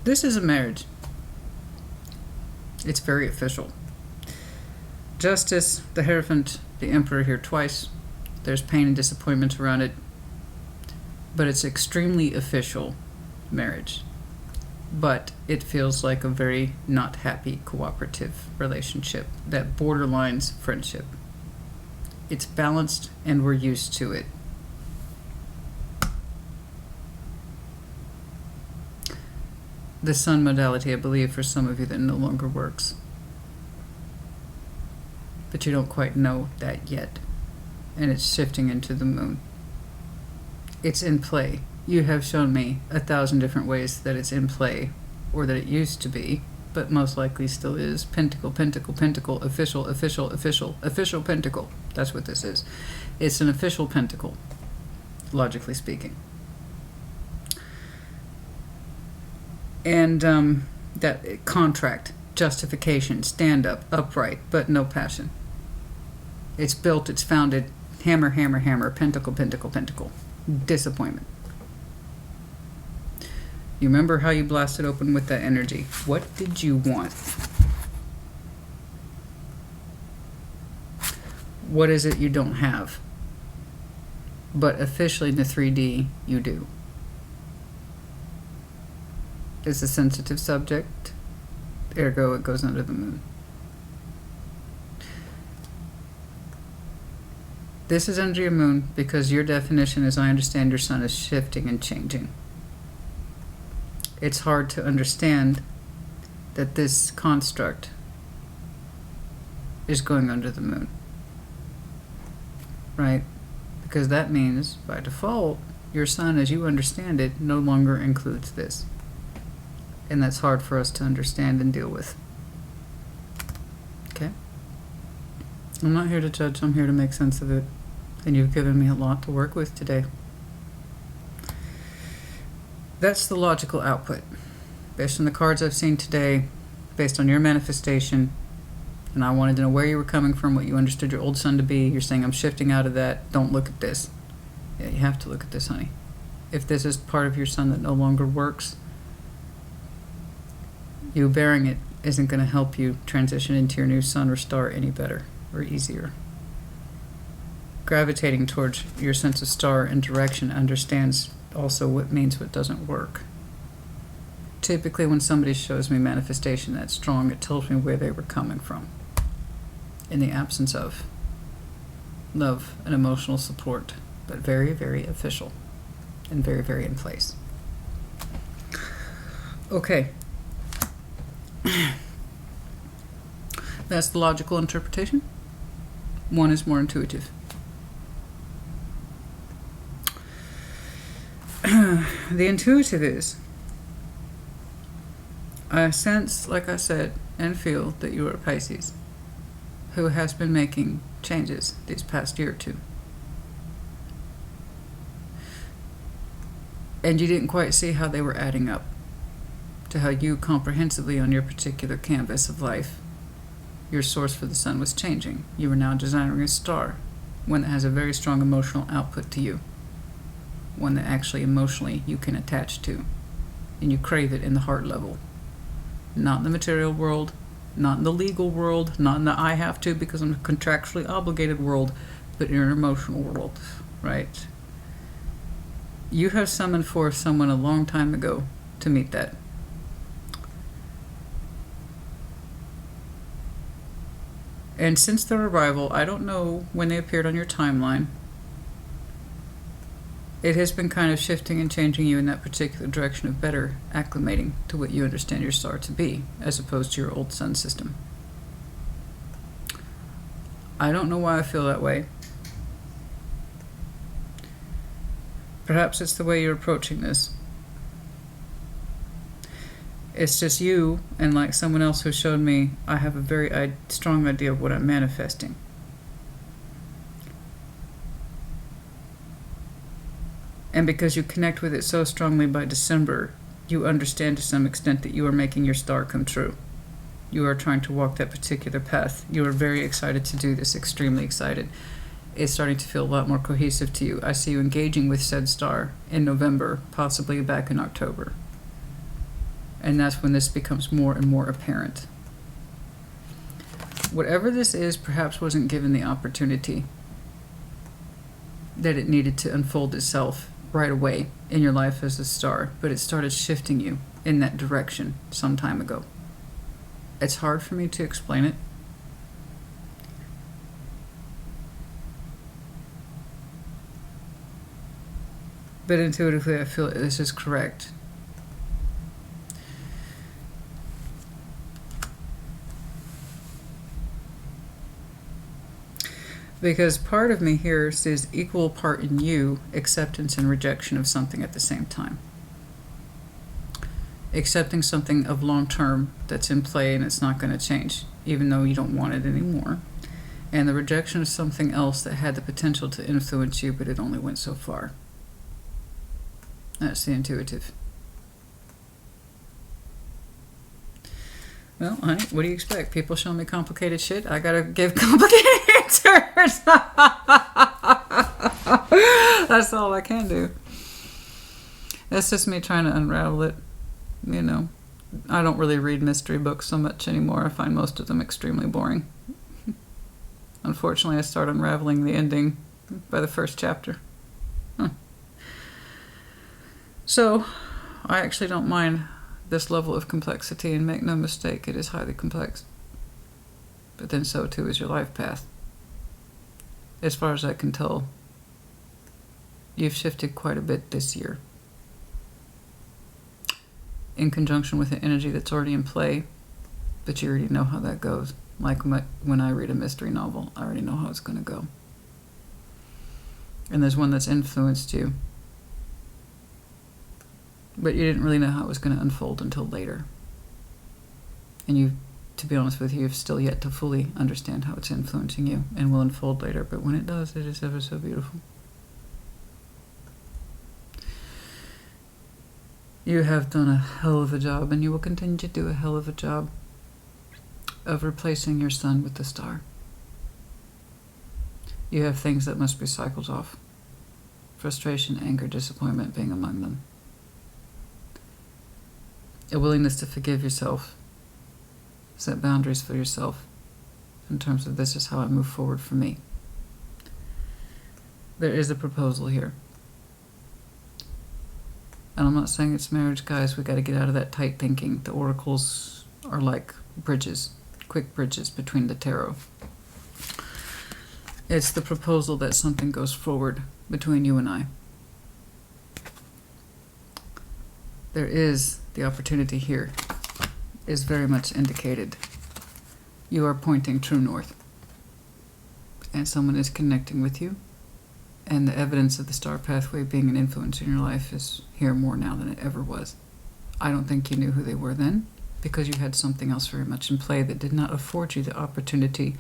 This is a marriage. It's very official. Justice, the Hierophant, the Emperor here twice. There's pain and disappointment around it. But it's extremely official marriage. But it feels like a very not happy cooperative relationship that borderlines friendship. It's balanced and we're used to it. The sun modality, I believe, for some of you that no longer works. But you don't quite know that yet. And it's shifting into the moon. It's in play. You have shown me 1,000 different ways that it's in play, or that it used to be, but most likely still is. Pentacle, pentacle, pentacle, official, official, official, official pentacle. That's what this is. It's an official pentacle, logically speaking. And that contract, justification, stand up, upright, but no passion. It's built, it's founded, hammer, hammer, hammer, pentacle, pentacle, pentacle. Disappointment. You remember how you blasted open with that energy. What did you want? What is it you don't have? But officially in the 3D, you do. It's a sensitive subject. Ergo, it goes under the moon. This is under your moon because your definition, as I understand, your sun is shifting and changing. It's hard to understand that this construct is going under the moon. Right? Because that means, by default, your sun, as you understand it, no longer includes this. And that's hard for us to understand and deal with. Okay? I'm not here to judge, I'm here to make sense of it. And you've given me a lot to work with today. That's the logical output. Based on the cards I've seen today, based on your manifestation, and I wanted to know where you were coming from, what you understood your old sun to be. You're saying, I'm shifting out of that. Don't look at this. Yeah, you have to look at this, honey. If this is part of your sun that no longer works, you bearing it isn't going to help you transition into your new sun or star any better or easier. Gravitating towards your sense of star and direction understands also what means what doesn't work. Typically when somebody shows me manifestation that's strong, it tells me where they were coming from in the absence of love and emotional support, but very, very official and very, very in place. Okay. That's the logical interpretation. One is more intuitive. The intuitive is, I sense, like I said, and feel that you are a Pisces who has been making changes these past year or two. And you didn't quite see how they were adding up to how you comprehensively on your particular canvas of life, your source for the sun was changing. You were now desiring a star, one that has a very strong emotional output to you. One that actually emotionally you can attach to, and you crave it in the heart level. Not in the material world, not in the legal world, not in the I have to because I'm contractually obligated world, but in your emotional world, right? You have summoned forth someone a long time ago to meet that. And since their arrival, I don't know when they appeared on your timeline, it has been kind of shifting and changing you in that particular direction of better acclimating to what you understand your star to be, as opposed to your old sun system. I don't know why I feel that way. Perhaps it's the way you're approaching this. It's just you, and like someone else who showed me, I have a very strong idea of what I'm manifesting. And because you connect with it so strongly by December, you understand to some extent that you are making your star come true. You are trying to walk that particular path. You are very excited to do this, extremely excited. It's starting to feel a lot more cohesive to you. I see you engaging with said star in November, possibly back in October. And that's when this becomes more and more apparent. Whatever this is, perhaps wasn't given the opportunity that it needed to unfold itself right away in your life as a star, but it started shifting you in that direction some time ago. It's hard for me to explain it. But intuitively I feel that this is correct. Because part of me here sees equal part in you, acceptance and rejection of something at the same time. Accepting something of long term that's in play and it's not going to change, even though you don't want it anymore. And the rejection of something else that had the potential to influence you, but it only went so far. That's the intuitive. Well, honey, what do you expect? People show me complicated shit. I gotta give complicated answers. That's all I can do. That's just me trying to unravel it. You know, I don't really read mystery books so much anymore. I find most of them extremely boring. Unfortunately, I start unraveling the ending by the first chapter. So, I actually don't mind this level of complexity, and make no mistake, it is highly complex. But then so too is your life path. As far as I can tell, you've shifted quite a bit this year. In conjunction with the energy that's already in play, but you already know how that goes. Like when I read a mystery novel, I already know how it's going to go. And there's one that's influenced you, but you didn't really know how it was going to unfold until later. And you, to be honest with you, you've still yet to fully understand how it's influencing you, and will unfold later. But when it does, it is ever so beautiful. You have done a hell of a job, and you will continue to do a hell of a job of replacing your sun with the star. You have things that must be cycled off. Frustration, anger, disappointment being among them. A willingness to forgive yourself. Set boundaries for yourself in terms of this is how I move forward for me. There is a proposal here. And I'm not saying it's marriage, guys. We got to get out of that tight thinking. The oracles are like bridges, quick bridges between the tarot. It's the proposal that something goes forward between you and I. There is the opportunity here, is very much indicated. You are pointing true north. And someone is connecting with you. And the evidence of the star pathway being an influence in your life is here more now than it ever was. I don't think you knew who they were then, because you had something else very much in play that did not afford you the opportunity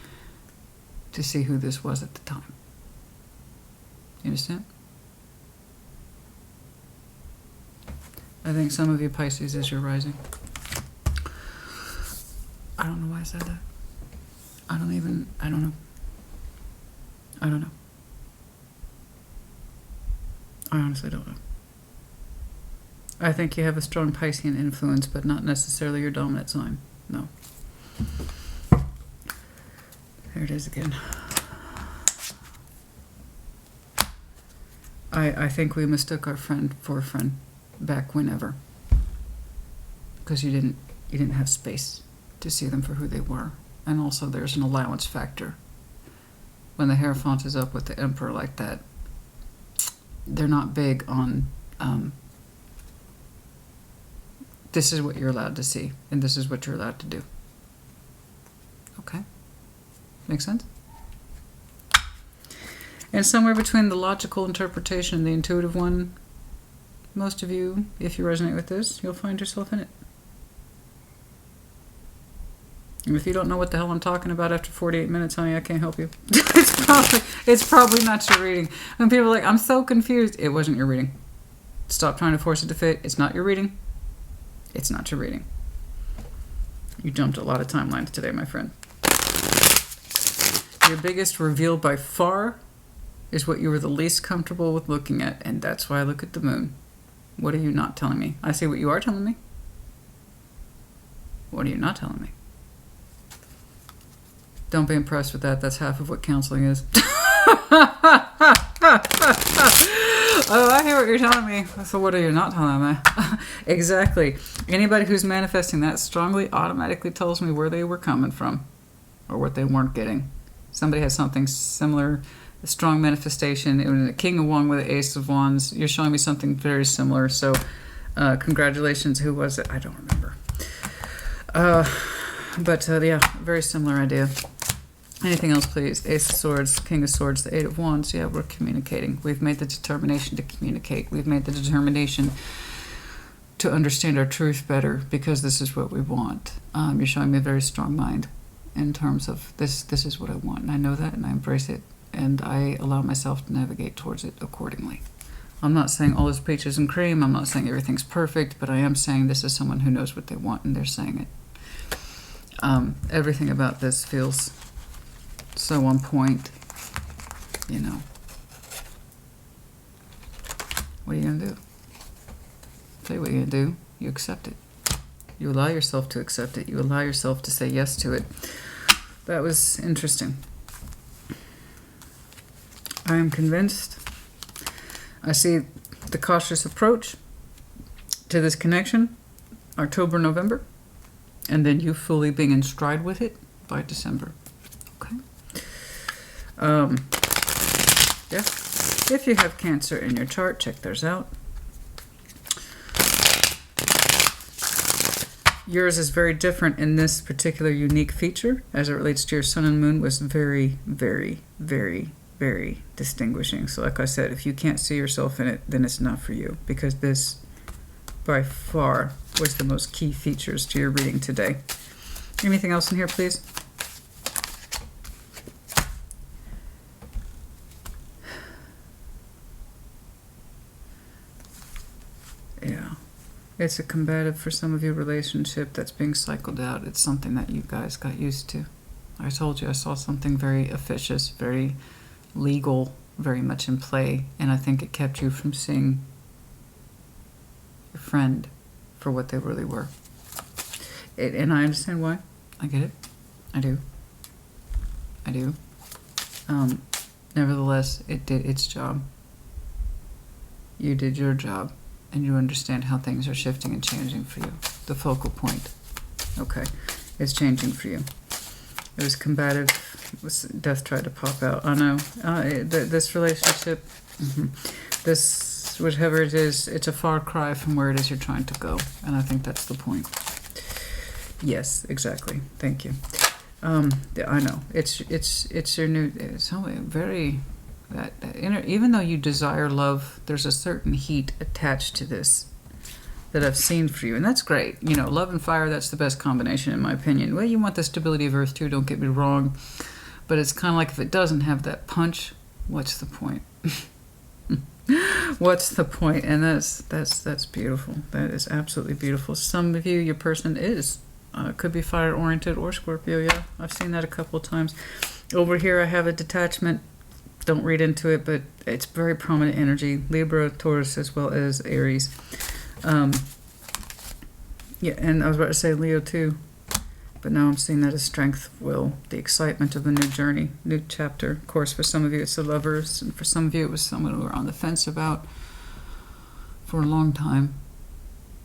to see who this was at the time. You understand? I think some of you Pisces is your rising. I don't know why I said that. I don't know. I don't know. I honestly don't know. I think you have a strong Piscean influence, but not necessarily your dominant sign. No. There it is again. I think we mistook our friend for a friend back whenever. Because you didn't have space to see them for who they were. And also there's an allowance factor. When the Hierophant is up with the Emperor like that, they're not big on this is what you're allowed to see, and this is what you're allowed to do. Okay? Make sense? And somewhere between the logical interpretation and the intuitive one, most of you, if you resonate with this, you'll find yourself in it. And if you don't know what the hell I'm talking about after 48 minutes, honey, I can't help you. It's probably not your reading. When people are like, I'm so confused, it wasn't your reading. Stop trying to force it to fit. It's not your reading. It's not your reading. You jumped a lot of timelines today, my friend. Your biggest reveal by far is what you were the least comfortable with looking at, and that's why I look at the moon. What are you not telling me? I see what you are telling me. What are you not telling me? Don't be impressed with that. That's half of what counseling is. Oh, I hear what you're telling me. So what are you not telling me? Exactly. Anybody who's manifesting that strongly automatically tells me where they were coming from or what they weren't getting. Somebody has something similar, a strong manifestation. It was a King of Wands with an Ace of Wands. You're showing me something very similar. So congratulations. Who was it? I don't remember. But yeah, very similar idea. Anything else, please? Ace of Swords, King of Swords, the Eight of Wands. Yeah, we're communicating. We've made the determination to communicate. We've made the determination to understand our truth better because this is what we want. You're showing me a very strong mind in terms of this is what I want. And I know that and I embrace it. And I allow myself to navigate towards it accordingly. I'm not saying all is peaches and cream. I'm not saying everything's perfect. But I am saying this is someone who knows what they want and they're saying it. Everything about this feels so on point, you know. What are you going to do? Tell you what you're going to do. You accept it. You allow yourself to accept it. You allow yourself to say yes to it. That was interesting. I am convinced. I see the cautious approach to this connection, October, November, and then you fully being in stride with it by December. Okay. Yeah. If you have Cancer in your chart, check theirs out. Yours is very different in this particular unique feature as it relates to your sun and moon was very, very, very, very distinguishing. So like I said, if you can't see yourself in it, then it's not for you because this by far was the most key features to your reading today. Anything else in here, please? Yeah. It's a combative, for some of you, relationship that's being cycled out. It's something that you guys got used to. I told you I saw something very officious, very legal, very much in play, and I think it kept you from seeing your friend for what they really were. And I understand why. I get it. I do. I do. Nevertheless, it did its job. You did your job. And you understand how things are shifting and changing for you. The focal point, okay, is changing for you. It was combative. Death tried to pop out. I know. This relationship, this, whatever it is, it's a far cry from where it is you're trying to go. And I think that's the point. Yes, exactly. Thank you. I know. It's your new, it's very... That inner, even though you desire love, there's a certain heat attached to this that I've seen for you, and that's great. You know, love and fire, that's the best combination in my opinion. Well, you want the stability of Earth too, don't get me wrong, but it's kind of like if it doesn't have that punch, what's the point? What's the point? And that's beautiful. That is absolutely beautiful. Some of you, your person is could be fire oriented or Scorpio. Yeah, I've seen that a couple of times. Over here, I have a detachment. Don't read into it, but it's very prominent energy. Libra, Taurus, as well as Aries. Yeah, and I was about to say Leo too, but now I'm seeing that as strength of will, the excitement of a new journey, new chapter. Of course, for some of you it's the lovers, and for some of you it was someone who were on the fence about for a long time.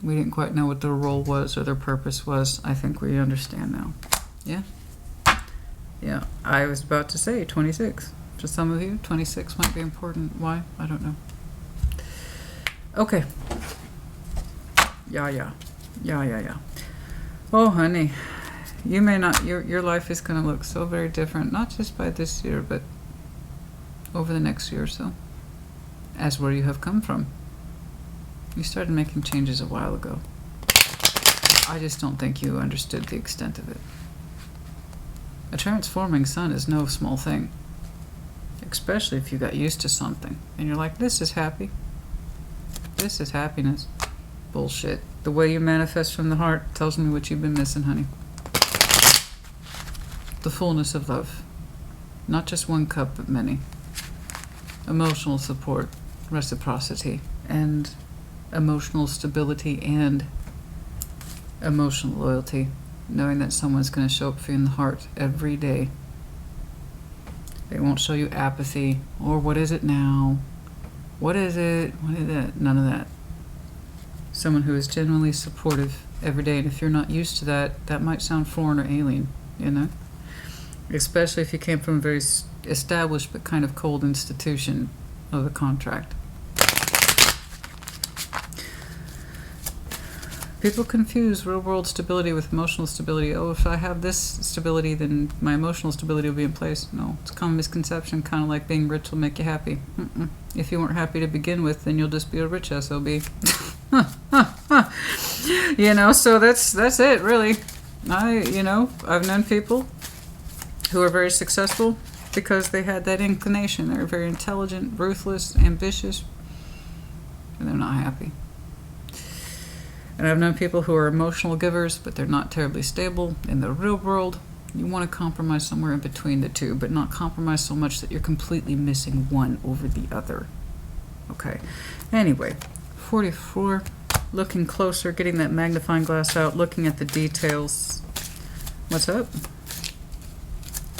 We didn't quite know what their role was or their purpose was. I think we understand now. Yeah? Yeah, I was about to say 26. For some of you, 26 might be important. Why? I don't know. Okay. Yeah. Oh, honey, you may not, your life is going to look so very different, not just by this year, but over the next year or so, as where you have come from. You started making changes a while ago. I just don't think you understood the extent of it. A transforming sun is no small thing. Especially if you got used to something and you're like, this is happy. This is happiness. Bullshit. The way you manifest from the heart tells me what you've been missing, honey. The fullness of love. Not just one cup, but many. Emotional support, reciprocity, and emotional stability and emotional loyalty. Knowing that someone's going to show up for you in the heart every day. They won't show you apathy or what is it now? What is it? What is it? None of that. Someone who is genuinely supportive every day. And if you're not used to that, that might sound foreign or alien, you know? Especially if you came from a very established but kind of cold institution of a contract. People confuse real world stability with emotional stability. Oh, if I have this stability, then my emotional stability will be in place. No, it's a common misconception, kind of like being rich will make you happy. If you weren't happy to begin with, then you'll just be a rich SOB. You know, so that's it, really. I've known people who are very successful because they had that inclination. They're very intelligent, ruthless, ambitious, and they're not happy. And I've known people who are emotional givers, but they're not terribly stable in the real world. You want to compromise somewhere in between the two, but not compromise so much that you're completely missing one over the other. Okay. Anyway, 44. Looking closer, getting that magnifying glass out, looking at the details. What's up?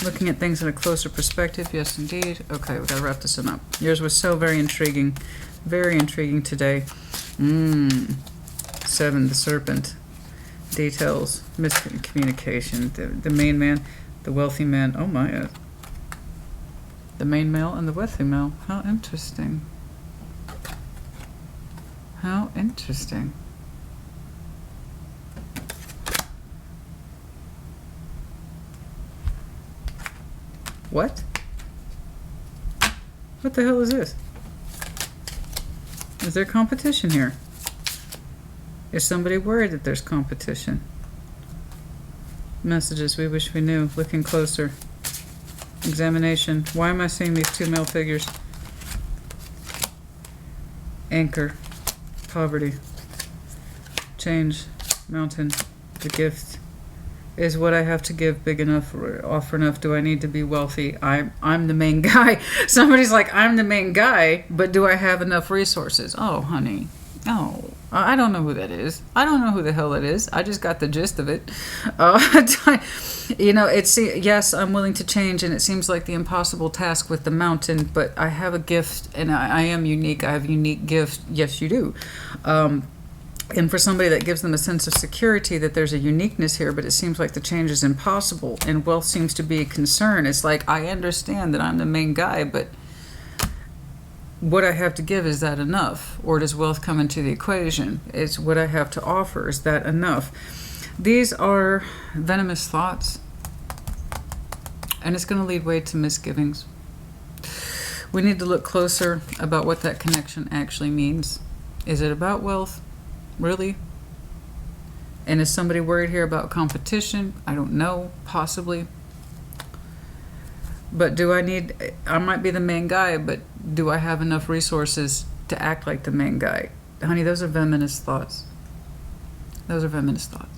Looking at things in a closer perspective. Yes, indeed. Okay, we gotta wrap this one up. Yours was so very intriguing. Very intriguing today. 7, the serpent. Details, miscommunication, the main man, the wealthy man. Oh my. The main male and the wealthy male. How interesting. How interesting. What? What the hell is this? Is there competition here? Is somebody worried that there's competition? Messages we wish we knew. Looking closer. Examination. Why am I seeing these two male figures? Anchor. Poverty. Change. Mountain. The gift. Is what I have to give big enough or offer enough? Do I need to be wealthy? I'm the main guy. Somebody's like, I'm the main guy, but do I have enough resources? Oh, honey. Oh, I don't know who that is. I don't know who the hell that is. I just got the gist of it. Yes, I'm willing to change, and it seems like the impossible task with the mountain, but I have a gift, and I am unique. I have a unique gift. Yes, you do. And for somebody that gives them a sense of security that there's a uniqueness here, but it seems like the change is impossible, and wealth seems to be a concern. It's like, I understand that I'm the main guy, but what I have to give, is that enough? Or does wealth come into the equation? It's what I have to offer. Is that enough? These are venomous thoughts. And it's going to lead way to misgivings. We need to look closer about what that connection actually means. Is it about wealth? Really? And is somebody worried here about competition? I don't know. Possibly. But I might be the main guy, but do I have enough resources to act like the main guy? Honey, those are venomous thoughts. Those are venomous thoughts.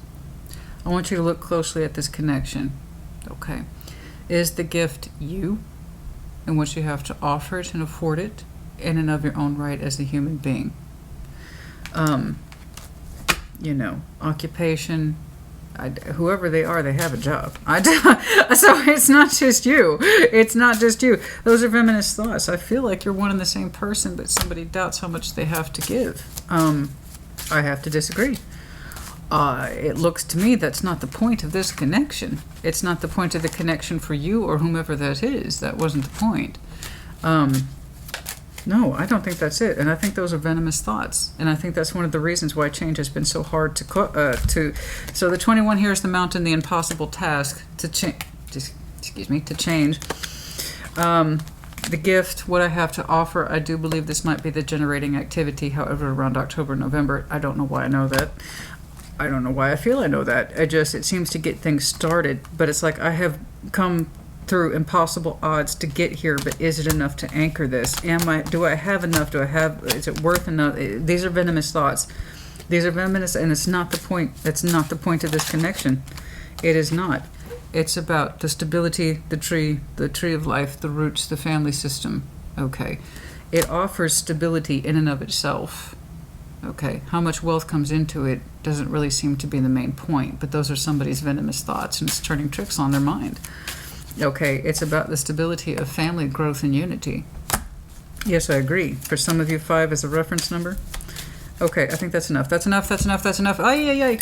I want you to look closely at this connection. Okay. Is the gift you and what you have to offer it and afford it in and of your own right as a human being? Occupation, whoever they are, they have a job. So it's not just you. It's not just you. Those are feminist thoughts. I feel like you're one and the same person, but somebody doubts how much they have to give. I have to disagree. It looks to me that's not the point of this connection. It's not the point of the connection for you or whomever that is. That wasn't the point. No, I don't think that's it. And I think those are venomous thoughts. And I think that's one of the reasons why change has been so hard to so the 21 here is the mountain, the impossible task to change. To change. The gift, what I have to offer, I do believe this might be the generating activity. However, around October, November, I don't know why I know that. I don't know why I feel I know that. It seems to get things started. But it's like I have come through impossible odds to get here, but is it enough to anchor this? Do I have enough? Is it worth enough? These are venomous thoughts. These are venomous, and it's not the point. That's not the point of this connection. It is not. It's about the stability, the tree of life, the roots, the family system. Okay. It offers stability in and of itself. Okay. How much wealth comes into it doesn't really seem to be the main point, but those are somebody's venomous thoughts, and it's turning tricks on their mind. Okay, it's about the stability of family growth and unity. Yes, I agree. For some of you, 5 is a reference number. Okay, I think that's enough. That's enough. Ay.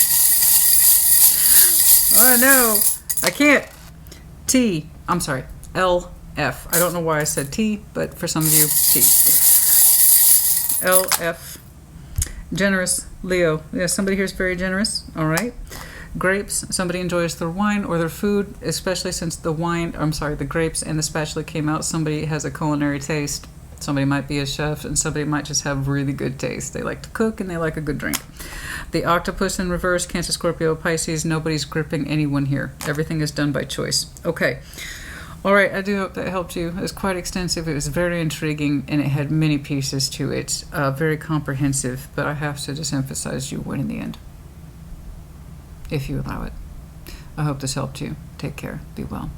Oh, no. I can't. LF. I don't know why I said T, but for some of you, T. LF. Generous, Leo. Yeah, somebody here is very generous. All right. Grapes, somebody enjoys their wine or their food, especially since the grapes and the spatula came out. Somebody has a culinary taste. Somebody might be a chef, and somebody might just have really good taste. They like to cook and they like a good drink. The octopus in reverse, Cancer, Scorpio, Pisces. Nobody's gripping anyone here. Everything is done by choice. Okay. All right, I do hope that helped you. It was quite extensive. It was very intriguing, and it had many pieces to it. Very comprehensive, but I have to just emphasize you win in the end, if you allow it. I hope this helped you. Take care. Be well.